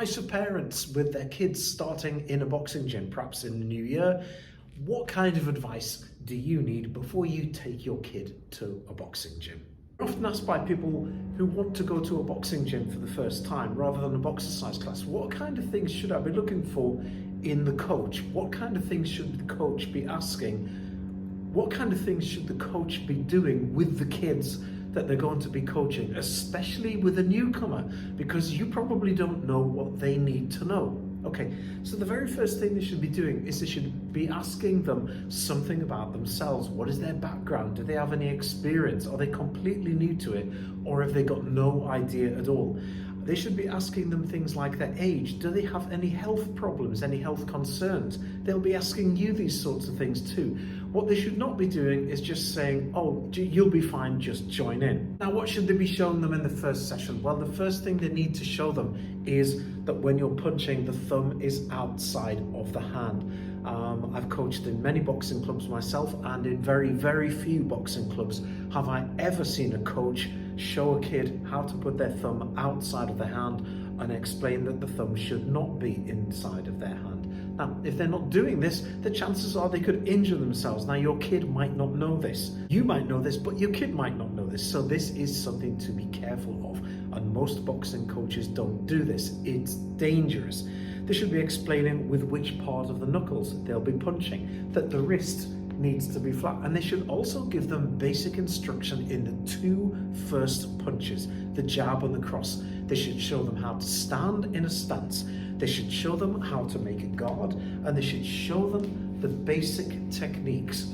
advice for parents with their kids starting in a boxing gym, perhaps in the new year. What kind of advice do you need before you take your kid to a boxing gym? I'm often asked by people who want to go to a boxing gym for the first time rather than a boxercise class, what kind of things should I be looking for in the coach? What kind of things should the coach be asking? What kind of things should the coach be doing with the kids that they're going to be coaching, especially with a newcomer, because you probably don't know what they need to know. Okay, so the very first thing they should be doing is they should be asking them something about themselves. What is their background? Do they have any experience? Are they completely new to it? Or have they got no idea at all? They should be asking them things like their age. Do they have any health problems, any health concerns? They'll be asking you these sorts of things too. What they should not be doing is just saying, oh, you'll be fine, just join in. Now, what should they be showing them in the first session? Well, the first thing they need to show them is that when you're punching, the thumb is outside of the hand. I've coached in many boxing clubs myself, and in very, very few boxing clubs have I ever seen a coach show a kid how to put their thumb outside of the hand and explain that the thumb should not be inside of their hand. Now, if they're not doing this, the chances are they could injure themselves. Now, your kid might not know this. You might know this, but your kid might not know this. So this is something to be careful of. And most boxing coaches don't do this. It's dangerous. They should be explaining with which part of the knuckles they'll be punching, that the wrist needs to be flat, and they should also give them basic instruction in the two first punches, the jab and the cross. They should show them how to stand in a stance. They should show them how to make a guard, and they should show them the basic techniques.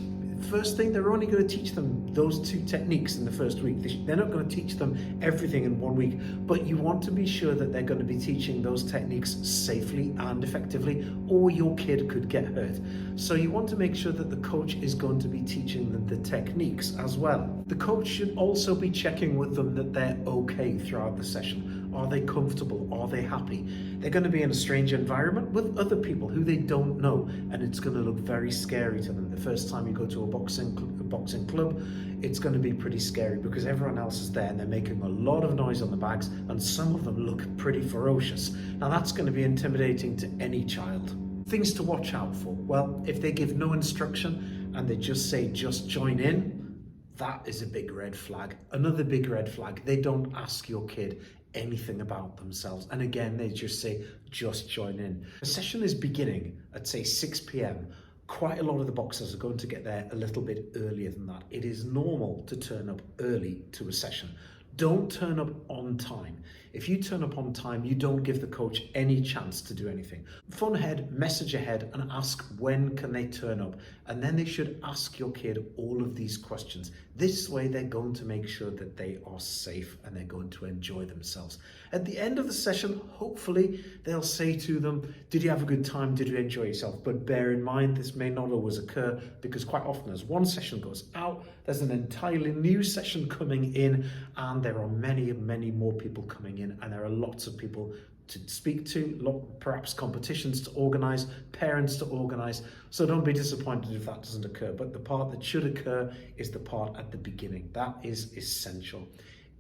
First thing, they're only going to teach them those two techniques in the first week. They're not going to teach them everything in 1 week, but you want to be sure that they're going to be teaching those techniques safely and effectively, or your kid could get hurt. So you want to make sure that the coach is going to be teaching them the techniques as well. The coach should also be checking with them that they're okay throughout the session. Are they comfortable? Are they happy? They're going to be in a strange environment with other people who they don't know, and it's going to look very scary to them. The first time you go to a boxing club, it's going to be pretty scary because everyone else is there and they're making a lot of noise on the bags, and some of them look pretty ferocious. Now, that's going to be intimidating to any child. Things to watch out for. Well, if they give no instruction and they just say, just join in, that is a big red flag. Another big red flag, they don't ask your kid anything about themselves. And again, they just say, just join in. The session is beginning at, say, 6 p.m. Quite a lot of the boxers are going to get there a little bit earlier than that. It is normal to turn up early to a session. Don't turn up on time. If you turn up on time, you don't give the coach any chance to do anything. Phone ahead, message ahead, and ask when can they turn up. And then they should ask your kid all of these questions. This way, they're going to make sure that they are safe and they're going to enjoy themselves. At the end of the session, hopefully, they'll say to them, did you have a good time? Did you enjoy yourself? But bear in mind, this may not always occur because quite often as one session goes out, there's an entirely new session coming in, and there are many, many more people coming in, and there are lots of people to speak to, perhaps competitions to organize, parents to organize. So don't be disappointed if that doesn't occur. But the part that should occur is the part at the beginning. That is essential.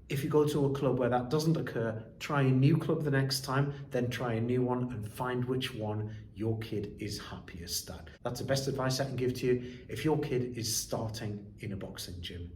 If you go to a club where that doesn't occur, try a new club the next time, then try a new one and find which one your kid is happiest at. That's the best advice I can give to you if your kid is starting in a boxing gym.